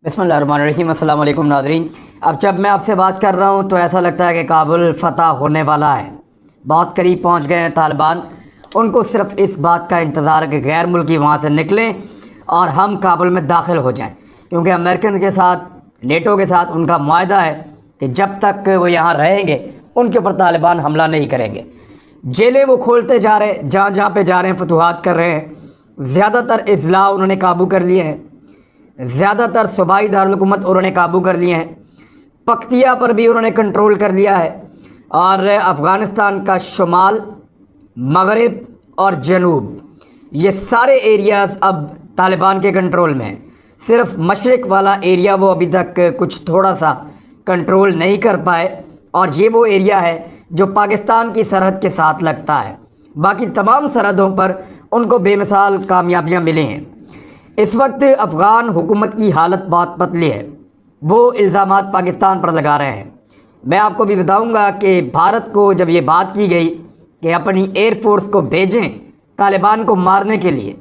बिस्मिल्लाहिर्रहमानिर्रहीम। अस्सलाम वालेकुम नाज़रीन। अब जब मैं आपसे बात कर रहा हूँ तो ऐसा लगता है कि काबुल फ़तह होने वाला है, बहुत करीब पहुँच गए हैं तालिबान। उनको सिर्फ इस बात का इंतज़ार है कि गैर मुल्की वहाँ से निकलें और हम काबुल में दाखिल हो जाएं, क्योंकि अमेरिकन के साथ, नेटो के साथ उनका मुआहदा है कि जब तक वो यहाँ रहेंगे उनके ऊपर तालिबान हमला नहीं करेंगे। जेलें वो खोलते जा रहे हैं, जहाँ जहाँ पे जा रहे हैं फतूहात कर रहे हैं। ज़्यादातर अजला उन्होंने काबू कर लिए हैं, ज़्यादातर सूबाई दारुल-हुकूमत उन्होंने काबू कर लिए हैं, पख्तिया पर भी उन्होंने कंट्रोल कर लिया है, और अफ़गानिस्तान का शुमाल, मगरिब और जनूब, ये सारे एरियाज़ अब तालिबान के कंट्रोल में हैं। सिर्फ मशरिक़ वाला एरिया वो अभी तक कुछ थोड़ा सा कंट्रोल नहीं कर पाए, और ये वो एरिया है जो पाकिस्तान की सरहद के साथ लगता है। बाकी तमाम सरहदों पर उनको बेमिसाल कामयाबियाँ मिली हैं। इस वक्त अफ़गान हुकूमत की हालत बहुत पतली है, वो इल्ज़ामात पाकिस्तान पर लगा रहे हैं। मैं आपको भी बताऊंगा कि भारत को जब ये बात की गई कि अपनी एयर फोर्स को भेजें तालिबान को मारने के लिए,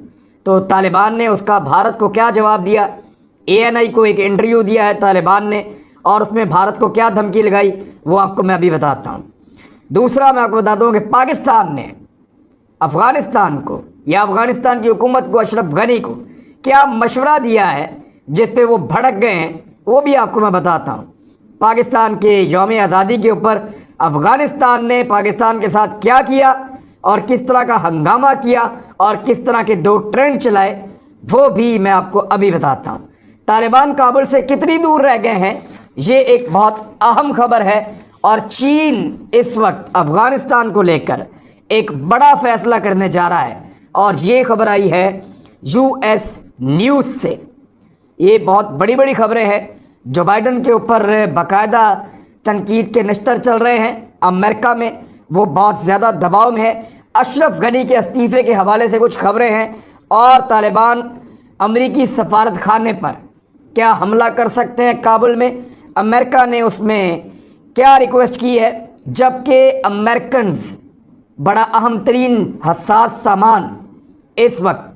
तो तालिबान ने उसका भारत को क्या जवाब दिया। ANI को एक इंटरव्यू दिया है तालिबान ने, और उसमें भारत को क्या धमकी लगाई वो आपको मैं अभी बताता हूँ। दूसरा मैं आपको बताता हूँ कि पाकिस्तान ने अफ़गानिस्तान को या अफ़गानिस्तान की हुकूमत को, अशरफ गनी को क्या मशवरा दिया है जिस पे वो भड़क गए हैं, वो भी आपको मैं बताता हूँ। पाकिस्तान के यौम आज़ादी के ऊपर अफ़गानिस्तान ने पाकिस्तान के साथ क्या किया और किस तरह का हंगामा किया और किस तरह के दो ट्रेंड चलाए, वो भी मैं आपको अभी बताता हूँ। तालिबान काबुल से कितनी दूर रह गए हैं, ये एक बहुत अहम खबर है, और चीन इस वक्त अफ़गानिस्तान को लेकर एक बड़ा फ़ैसला करने जा रहा है, और ये खबर आई है US न्यूज़ से। ये बहुत बड़ी बड़ी खबरें हैं। जो बाइडन के ऊपर बाकायदा तनकीद के नश्तर चल रहे हैं अमेरिका में, वो बहुत ज़्यादा दबाव में है। अशरफ गनी के इस्तीफ़े के हवाले से कुछ खबरें हैं, और तालिबान अमरीकी सफारत खाने पर क्या हमला कर सकते हैं काबुल में, अमेरिका ने उसमें क्या रिक्वेस्ट की है, जबकि अमेरिकन्स बड़ा अहम तरीन हसास सामान इस वक्त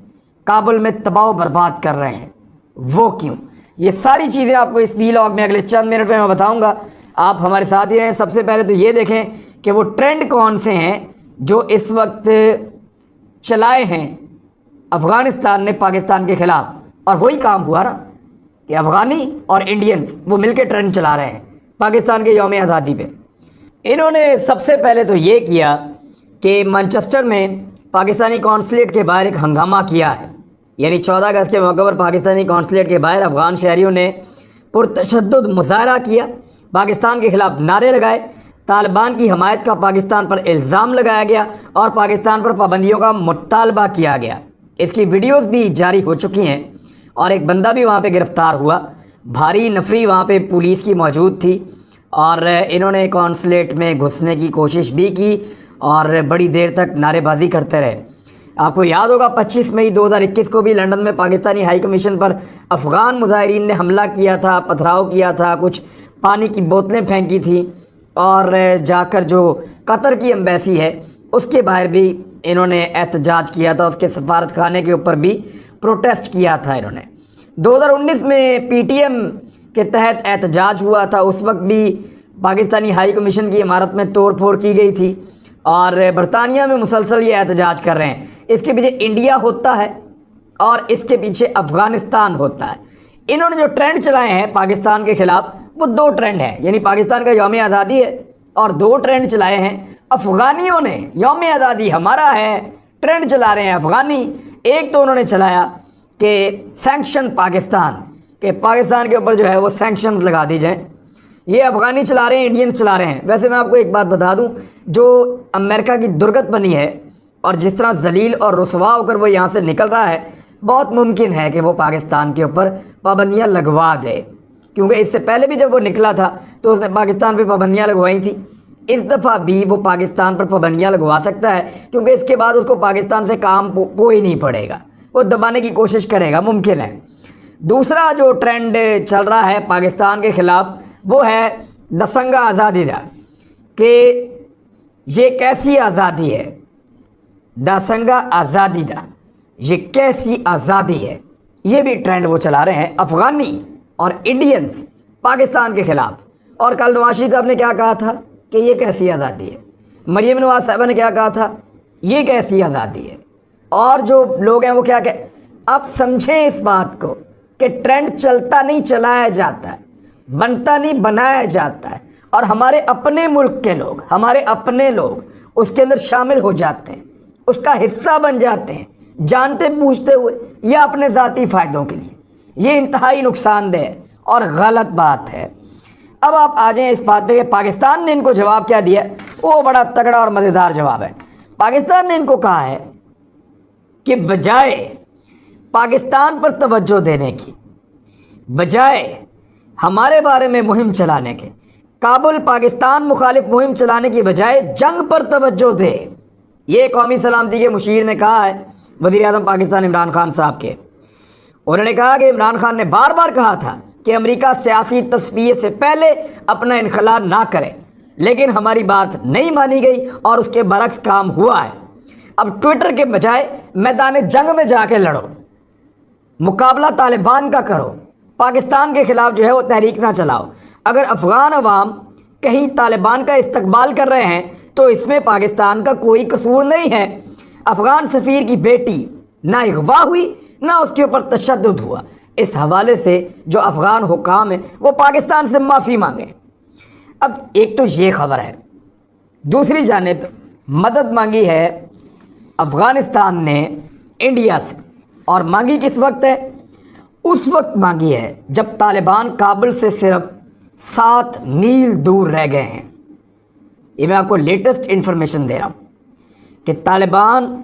काबुल में तबाह बर्बाद कर रहे हैं, वो क्यों। ये सारी चीज़ें आपको इस वीलॉग में अगले चंद मिनट में मैं बताऊंगा। आप हमारे साथ ही रहें। सबसे पहले तो ये देखें कि वो ट्रेंड कौन से हैं जो इस वक्त चलाए हैं अफ़गानिस्तान ने पाकिस्तान के ख़िलाफ़, और वही काम हुआ ना कि अफ़गानी और इंडियंस वो मिलकर ट्रेंड चला रहे हैं पाकिस्तान के यौम आज़ादी पे। इन्होंने सबसे पहले तो ये किया कि मैनचेस्टर में पाकिस्तानी कौंसलेट के बाहर एक हंगामा किया है। यानी 14 अगस्त के मौके पर पाकिस्तानी कौंसलेट के बाहर अफ़गान शहरियों ने पुरतशद्दुद मुज़ाहरा किया, पाकिस्तान के ख़िलाफ़ नारे लगाए, तालिबान की हमायत का पाकिस्तान पर इल्ज़ाम लगाया गया, और पाकिस्तान पर पाबंदियों का मुतालबा किया गया। इसकी वीडियोज़ भी जारी हो चुकी हैं, और एक बंदा भी वहाँ पे गिरफ़्तार हुआ। भारी नफरी वहाँ पे पुलिस की मौजूद थी, और इन्होंने कौंसलेट में घुसने की कोशिश भी की और बड़ी देर तक नारेबाजी करते रहे। आपको याद होगा 25 मई 2021 को भी लंदन में पाकिस्तानी हाई कमीशन पर अफ़गान मुजाहिरीन ने हमला किया था, पथराव किया था, कुछ पानी की बोतलें फेंकी थी, और जाकर जो कतर की एम्बेसी है उसके बाहर भी इन्होंने एहतजाज किया था, उसके सफारत खाने के ऊपर भी प्रोटेस्ट किया था इन्होंने। 2019 में PTM के तहत एहतजाज हुआ था, उस वक्त भी पाकिस्तानी हाई कमीशन की इमारत में तोड़ फोड़ की गई थी, और बरतानिया में मुसलसल ये एहतजाज कर रहे हैं। इसके पीछे इंडिया होता है और इसके पीछे अफ़गानिस्तान होता है। इन्होंने जो ट्रेंड चलाए हैं पाकिस्तान के ख़िलाफ़, वो दो ट्रेंड हैं, यानी पाकिस्तान का यौम आज़ादी है, और दो ट्रेंड चलाए हैं अफ़गानियों ने। यौम आज़ादी हमारा है, ट्रेंड चला रहे हैं अफ़गानी। एक तो उन्होंने चलाया कि सैंक्शन पाकिस्तान, के पाकिस्तान के ऊपर जो है वो सैंक्शन लगा दी जाए। ये अफ़गानी चला रहे हैं, इंडियंस चला रहे हैं। वैसे मैं आपको एक बात बता दूं, जो अमेरिका की दुर्गत बनी है और जिस तरह जलील और रुसवा होकर वो यहाँ से निकल रहा है, बहुत मुमकिन है कि वो पाकिस्तान के ऊपर पाबंदियाँ लगवा दे, क्योंकि इससे पहले भी जब वो निकला था तो उसने पाकिस्तान पर पाबंदियाँ लगवाई थी। इस दफ़ा भी वो पाकिस्तान पर पाबंदियाँ लगवा सकता है, क्योंकि इसके बाद उसको पाकिस्तान से काम कोई नहीं पड़ेगा, वो दबाने की कोशिश करेगा, मुमकिन है। दूसरा जो ट्रेंड चल रहा है पाकिस्तान के ख़िलाफ़, वो है दसंगा आज़ादी का, कि ये कैसी आज़ादी है, दसंगा आज़ादी का ये कैसी आज़ादी है। ये भी ट्रेंड वो चला रहे हैं अफ़गानी, اور انڈینس پاکستان کے خلاف۔ اور کل نواز شریف صاحب نے کیا کہا تھا کہ یہ کیسی آزادی ہے، مریم نواز صاحبہ نے کیا کہا تھا، یہ کیسی آزادی ہے، اور جو لوگ ہیں وہ کیا کہ اب سمجھیں اس بات کو کہ ٹرینڈ چلتا نہیں چلایا جاتا ہے، بنتا نہیں بنایا جاتا ہے، اور ہمارے اپنے ملک کے لوگ، ہمارے اپنے لوگ اس کے اندر شامل ہو جاتے ہیں، اس کا حصہ بن جاتے ہیں، جانتے پوچھتے ہوئے یا اپنے ذاتی فائدوں کے لیے۔ یہ انتہائی نقصان دہ اور غلط بات ہے۔ اب آپ آ جائیں اس بات پہ کہ پاکستان نے ان کو جواب کیا دیا، وہ بڑا تگڑا اور مزیدار جواب ہے۔ پاکستان نے ان کو کہا ہے کہ بجائے پاکستان پر توجہ دینے کی، بجائے ہمارے بارے میں مہم چلانے کے، کابل پاکستان مخالف مہم چلانے کی بجائے جنگ پر توجہ دے۔ یہ قومی سلامتی کے مشیر نے کہا ہے وزیر اعظم پاکستان عمران خان صاحب کے۔ انہوں نے کہا کہ عمران خان نے بار بار کہا تھا کہ امریکہ سیاسی تصفیے سے پہلے اپنا انخلا نہ کرے، لیکن ہماری بات نہیں مانی گئی اور اس کے برعکس کام ہوا ہے۔ اب ٹویٹر کے بجائے میدان جنگ میں جا کے لڑو، مقابلہ طالبان کا کرو، پاکستان کے خلاف جو ہے وہ تحریک نہ چلاؤ۔ اگر افغان عوام کہیں طالبان کا استقبال کر رہے ہیں تو اس میں پاکستان کا کوئی قصور نہیں ہے۔ افغان سفیر کی بیٹی نہ اغوا ہوئی نہ اس کے اوپر تشدد ہوا۔ اس حوالے سے جو افغان حکام ہیں وہ پاکستان سے معافی مانگیں۔ اب ایک تو یہ خبر ہے، دوسری جانب مدد مانگی ہے افغانستان نے انڈیا سے، اور مانگی کس وقت ہے؟ اس وقت مانگی ہے جب طالبان کابل سے صرف 7 میل دور رہ گئے ہیں۔ یہ میں آپ کو لیٹسٹ انفارمیشن دے رہا ہوں کہ طالبان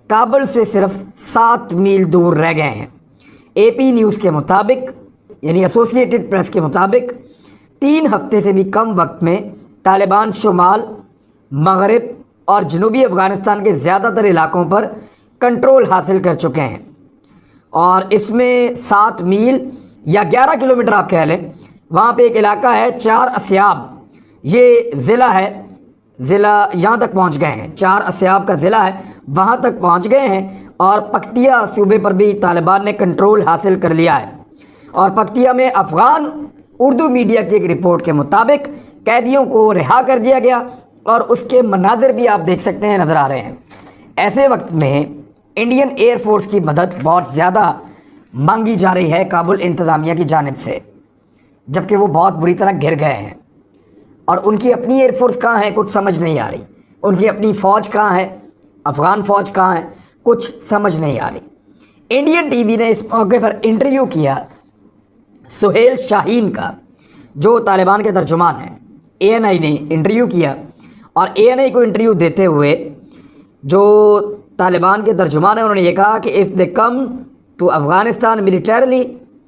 کابل سے صرف 7 میل دور رہ گئے ہیں۔ اے پی نیوز کے مطابق، یعنی ایسوسیٹڈ پریس کے مطابق، 3 ہفتے سے بھی کم وقت میں طالبان شمال، مغرب اور جنوبی افغانستان کے زیادہ تر علاقوں پر کنٹرول حاصل کر چکے ہیں، اور اس میں 7 میل یا 11 کلومیٹر آپ کہہ لیں، وہاں پہ ایک علاقہ ہے 4 اسیاب، یہ ضلع ہے، ضلع یہاں تک پہنچ گئے ہیں، 4 اسیاب کا ضلع ہے، وہاں تک پہنچ گئے ہیں، اور پکتیا صوبے پر بھی طالبان نے کنٹرول حاصل کر لیا ہے۔ اور پکتیا میں افغان اردو میڈیا کی ایک رپورٹ کے مطابق قیدیوں کو رہا کر دیا گیا، اور اس کے مناظر بھی آپ دیکھ سکتے ہیں، نظر آ رہے ہیں۔ ایسے وقت میں انڈین ایئر فورس کی مدد بہت زیادہ مانگی جا رہی ہے کابل انتظامیہ کی جانب سے، جبکہ وہ بہت بری طرح گر گئے ہیں، اور ان کی اپنی ایئر فورس کہاں ہے کچھ سمجھ نہیں آ رہی، ان کی اپنی فوج کہاں ہے، افغان فوج کہاں ہے، کچھ سمجھ نہیں آ رہی۔ انڈین ٹی وی نے اس موقع پر انٹرویو کیا سہیل شاہین کا، جو طالبان کے ترجمان ہیں۔ اے این آئی نے انٹرویو کیا، اور اے این آئی کو انٹرویو دیتے ہوئے جو طالبان کے ترجمان ہیں انہوں نے یہ کہا کہ if they come to Afghanistan militarily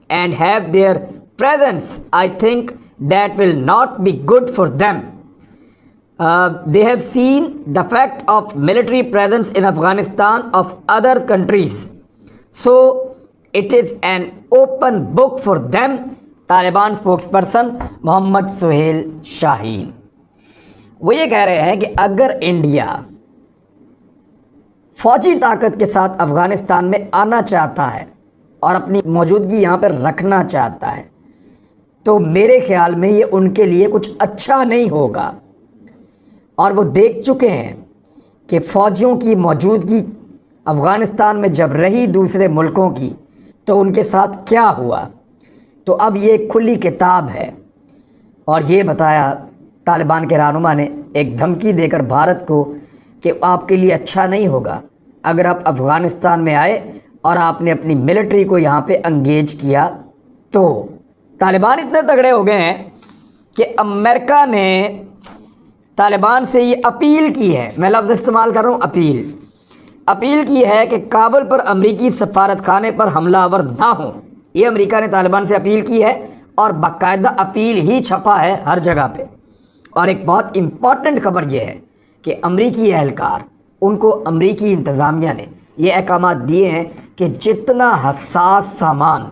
and have their presence, I think that will not be good for them. They have seen the fact of military presence in Afghanistan of other countries, so it is an open book for them. Taliban spokesperson Muhammad Suhail Shaheen وہ یہ کہہ رہے ہیں کہ اگر India فوجی طاقت کے ساتھ افغانستان میں آنا چاہتا ہے اور اپنی موجودگی یہاں پر رکھنا چاہتا ہے تو میرے خیال میں یہ ان کے لیے کچھ اچھا نہیں ہوگا، اور وہ دیکھ چکے ہیں کہ فوجیوں کی موجودگی افغانستان میں جب رہی دوسرے ملکوں کی تو ان کے ساتھ کیا ہوا۔ تو اب یہ کھلی کتاب ہے، اور یہ بتایا طالبان کے رہنما نے ایک دھمکی دے کر بھارت کو کہ آپ کے لیے اچھا نہیں ہوگا اگر آپ افغانستان میں آئے اور آپ نے اپنی ملٹری کو یہاں پہ انگیج کیا۔ تو طالبان اتنے تگڑے ہو گئے ہیں کہ امریکہ نے طالبان سے یہ اپیل کی ہے، میں لفظ استعمال کر رہا ہوں اپیل کی ہے کہ کابل پر امریکی سفارت خانے پر حملہ آور نہ ہوں۔ یہ امریکہ نے طالبان سے اپیل کی ہے، اور باقاعدہ اپیل ہی چھپا ہے ہر جگہ پہ۔ اور ایک بہت امپورٹنٹ خبر یہ ہے کہ امریکی اہلکار، ان کو امریکی انتظامیہ نے یہ احکامات دیے ہیں کہ جتنا حساس سامان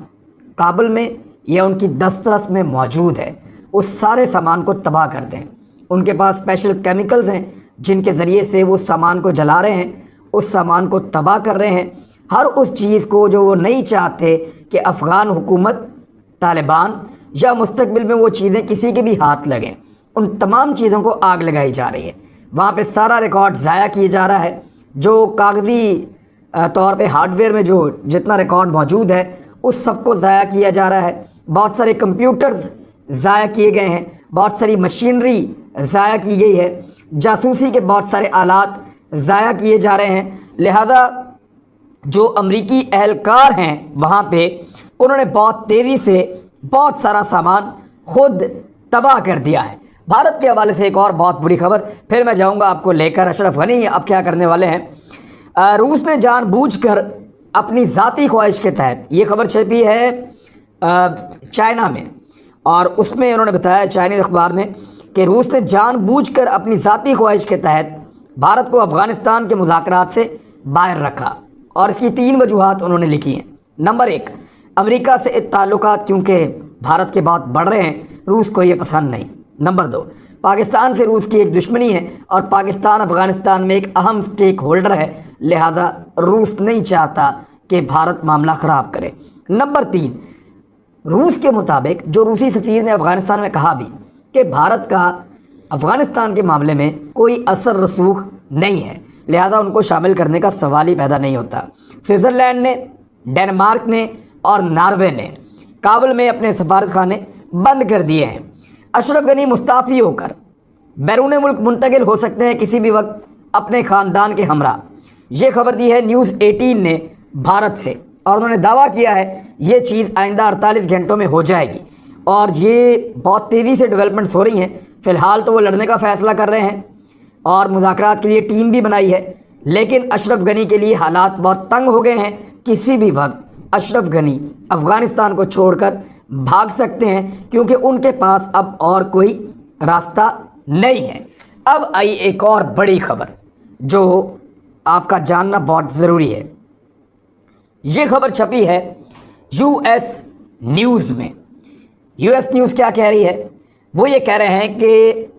کابل میں یا ان کی دسترس میں موجود ہے اس سارے سامان کو تباہ کر دیں۔ ان کے پاس اسپیشل کیمیکلز ہیں جن کے ذریعے سے وہ سامان کو جلا رہے ہیں، اس سامان کو تباہ کر رہے ہیں، ہر اس چیز کو جو وہ نہیں چاہتے کہ افغان حکومت तालिबान या मुस्तकबिल में वो चीज़ें किसी के भी हाथ लगें, उन तमाम चीज़ों को आग लगाई जा रही है। वहाँ पे सारा रिकॉर्ड ज़ाया किया जा रहा है, जो कागज़ी तौर पे हार्डवेयर में जो जितना रिकॉर्ड मौजूद है उस सबको ज़ाया किया जा रहा है। बहुत सारे कंप्यूटर्स ज़ाया किए गए हैं, बहुत सारी मशीनरी ज़ाया की गई है, जासूसी के बहुत सारे आलात ज़ाया किए जा रहे हैं। लिहाजा जो अमरीकी एहलकार हैं वहाँ पे उन्होंने बहुत तेज़ी से बहुत सारा सामान खुद तबाह कर दिया है। भारत के हवाले से एक और बहुत बुरी खबर फिर मैं जाऊँगा आपको लेकर। अशरफ गनी अब क्या करने वाले हैं? रूस ने जानबूझकर अपनी ज़ाती ख्वाहिश के तहत, ये खबर छपी है चाइना में, और उसमें उन्होंने बताया चाइनीज़ अखबार ने कि रूस ने जानबूझकर अपनी ज़ाती ख्वाहिश के तहत भारत को अफ़गानिस्तान के मुज़ाकरात से बाहर रखा, और इसकी 3 वजूहात उन्होंने लिखी हैं। नंबर 1, अमेरिका से ताल्लुकात क्योंकि भारत के बहुत बढ़ रहे हैं, रूस को ये पसंद नहीं। नंबर 2, पाकिस्तान से रूस की एक दुश्मनी है और पाकिस्तान अफ़गानिस्तान में एक अहम स्टेक होल्डर है, लिहाजा रूस नहीं चाहता कि भारत मामला ख़राब करे। नंबर 3, रूस के मुताबिक जो रूसी सफ़ीर ने अफ़गानिस्तान में कहा भी कि भारत का अफ़गानिस्तान के मामले में कोई असर रसूख नहीं है, लिहाजा उनको शामिल करने का सवाल ही पैदा नहीं होता। स्विट्ज़रलैंड ने, डेनमार्क ने और नॉर्वे ने काबुल में अपने सफारत खाने बंद कर दिए हैं। अशरफ गनी मुस्ताफ़ी होकर बैरून मुल्क मुंतकिल हो सकते हैं किसी भी वक्त अपने ख़ानदान के हमरा। ये खबर दी है न्यूज़ 18 ने भारत से, और उन्होंने दावा किया है ये चीज़ आइंदा 48 घंटों में हो जाएगी, और ये बहुत तेज़ी से डेवलपमेंट्स हो रही हैं। फ़िलहाल तो वो लड़ने का फ़ैसला कर रहे हैं और मुज़ाकरात के लिए टीम भी बनाई है, लेकिन अशरफ गनी के लिए हालात बहुत तंग हो गए हैं। किसी भी वक्त अशरफ गनी अफ़गानिस्तान को छोड़कर भाग सकते हैं, क्योंकि उनके पास अब और कोई रास्ता नहीं है। अब आई एक और बड़ी खबर जो आपका जानना बहुत ज़रूरी है। ये खबर छपी है यूएस न्यूज़ में। यूएस न्यूज़ क्या कह रही है? वो ये कह रहे हैं कि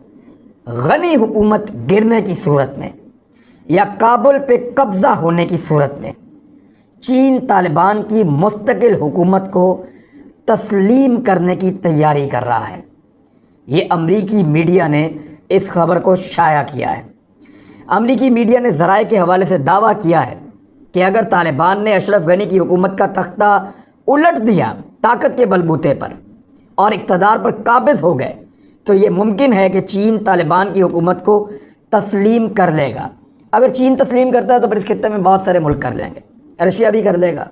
गनी हुकूमत गिरने की सूरत में या काबुल पे कब्ज़ा होने की सूरत में चीन तालिबान की मुस्तकिल हुकूमत को तस्लीम करने की तैयारी कर रहा है। ये अमरीकी मीडिया ने इस खबर को शाया किया है। अमरीकी मीडिया ने ज़राए के हवाले से दावा किया है कि अगर तालिबान ने अशरफ गनी की हुकूमत का तख्ता उलट दिया ताकत के बलबूते पर और इक़्तिदार पर काबिज़ हो गए, तो ये मुमकिन है कि चीन तालिबान की हुकूमत को तस्लीम कर लेगा। अगर चीन तस्लीम करता है तो फिर इस खित्ते में बहुत सारे मुल्क कर लेंगे, रशिया भी कर लेगा,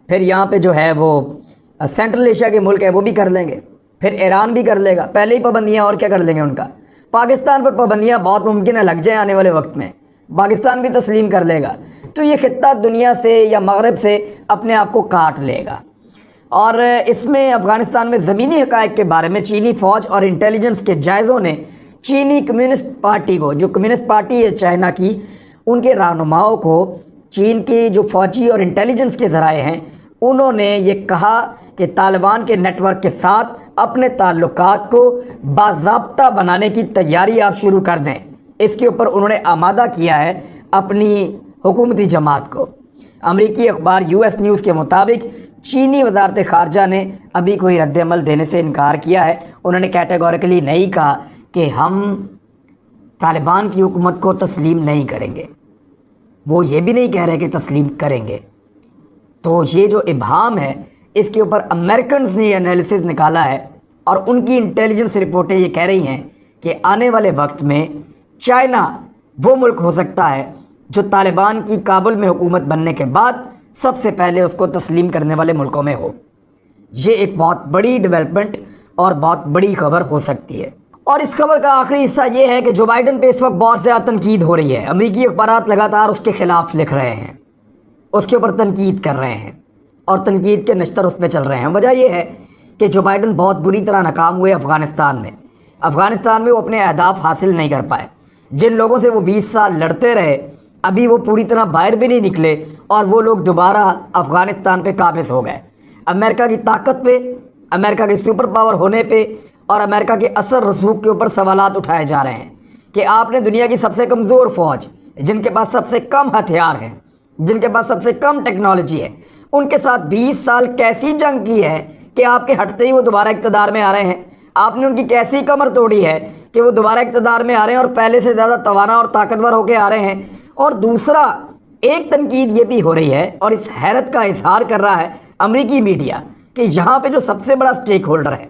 फिर यहाँ पे जो है वो सेंट्रल एशिया के मुल्क है वो भी कर लेंगे, फिर ईरान भी कर लेगा। पहले ही पाबंदियाँ और क्या कर लेंगे उनका। पाकिस्तान पर पाबंदियाँ बहुत मुमकिन है लग जाए आने वाले वक्त में, पाकिस्तान भी तस्लीम कर लेगा, तो ये खित्ता दुनिया से या मगरब से अपने आप को काट लेगा। और इसमें अफ़गानिस्तान में ज़मीनी हक़ाइक़ के बारे में चीनी फ़ौज और इंटेलिजेंस के जायज़ों ने चीनी कम्युनिस्ट पार्टी को, जो कम्युनिस्ट पार्टी है चाइना की, उनके रहनुमाओं को चीन की जो फ़ौजी और इंटेलिजेंस के ज़राए हैं उन्होंने ये कहा कि तालिबान के नेटवर्क के साथ अपने ताल्लुकात को बाज़ाब्ता बनाने की तैयारी आप शुरू कर दें। इसके ऊपर उन्होंने आमादा किया है अपनी हुकूमती जमात को। अमरीकी अखबार यूएस न्यूज़ के मुताबिक चीनी वज़ारत ख़ारजा ने अभी कोई रद्द-ए-अमल देने से इनकार किया है। उन्होंने कैटेगोरिकली नहीं कहा कि हम तालिबान की हुकूमत को तस्लीम नहीं करेंगे, वो ये भी नहीं कह रहे कि तस्लीम करेंगे। तो ये जो इब्हाम है इसके ऊपर अमेरिकन्स ने एनालिसिस निकाला है और उनकी इंटेलिजेंस रिपोर्टें ये कह रही हैं कि आने वाले वक्त में चाइना वो मुल्क हो सकता है जो तालिबान की काबुल में हुकूमत बनने के बाद सबसे पहले उसको तस्लीम करने वाले मुल्कों में हो। ये एक बहुत बड़ी डेवलपमेंट और बहुत बड़ी खबर हो सकती है। और इस खबर का आखिरी हिस्सा ये है कि जो बाइडन पे इस वक्त बहुत ज़्यादा तनकीद हो रही है, अमरीकी अखबारात लगातार उसके ख़िलाफ़ लिख रहे हैं, उसके ऊपर तनकीद कर रहे हैं और तनकीद के नश्तर उस पर चल रहे हैं। वजह यह है कि जो बाइडन बहुत बुरी तरह नाकाम हुए अफ़गानिस्तान में वो अपने अहदाफ हासिल नहीं कर पाए। जिन लोगों से वो 20 साल लड़ते रहे अभी वो पूरी तरह बाहर भी नहीं निकले और वो लोग दोबारा अफ़गानिस्तान पे काबिज़ हो गए। अमेरिका की ताकत पे, अमेरिका के सुपर पावर होने पे और अमेरिका के असर रसूख के ऊपर सवालात उठाए जा रहे हैं कि आपने दुनिया की सबसे कमज़ोर फ़ौज, जिनके पास सबसे कम हथियार हैं, जिनके पास सबसे कम टेक्नोलॉजी है, उनके साथ 20 साल कैसी जंग की है کہ آپ کے ہٹتے ہی وہ دوبارہ اقتدار میں آ رہے ہیں؟ آپ نے ان کی کیسی کمر توڑی ہے کہ وہ دوبارہ اقتدار میں آ رہے ہیں اور پہلے سے زیادہ توانا اور طاقتور ہو کے آ رہے ہیں؟ اور دوسرا ایک تنقید یہ بھی ہو رہی ہے اور اس حیرت کا اظہار کر رہا ہے امریکی میڈیا کہ یہاں پہ جو سب سے بڑا سٹیک ہولڈر ہے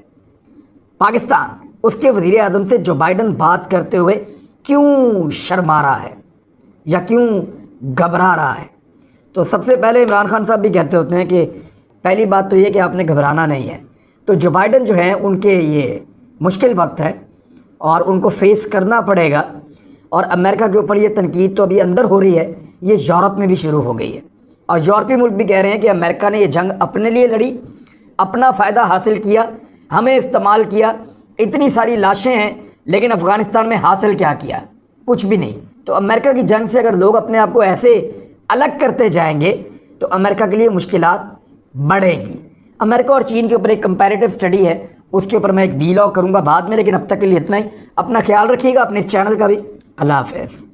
پاکستان، اس کے وزیر اعظم سے جو بائیڈن بات کرتے ہوئے کیوں شرما رہا ہے یا کیوں گھبرا رہا ہے؟ تو سب سے پہلے عمران خان صاحب بھی کہتے ہوتے ہیں کہ پہلی بات تو یہ کہ آپ نے گھبرانا نہیں ہے۔ تو جو بائیڈن جو ہیں ان کے یہ مشکل وقت ہے اور ان کو فیس کرنا پڑے گا، اور امریکہ کے اوپر یہ تنقید تو ابھی اندر ہو رہی ہے، یہ یورپ میں بھی شروع ہو گئی ہے، اور یورپی ملک بھی کہہ رہے ہیں کہ امریکہ نے یہ جنگ اپنے لیے لڑی، اپنا فائدہ حاصل کیا، ہمیں استعمال کیا، اتنی ساری لاشیں ہیں لیکن افغانستان میں حاصل کیا کیا؟ کچھ بھی نہیں۔ تو امریکہ کی جنگ سے اگر لوگ اپنے آپ کو ایسے الگ کرتے جائیں گے تو امریکہ کے لیے مشکلات بڑھیں گی۔ امریکہ اور چین کے اوپر ایک کمپیریٹیو اسٹڈی ہے، اس کے اوپر میں ایک ویلاگ کروں گا بعد میں، لیکن اب تک کے لیے اتنا ہی۔ اپنا خیال رکھیے گا، اپنے اس چینل کا بھی۔ اللہ حافظ۔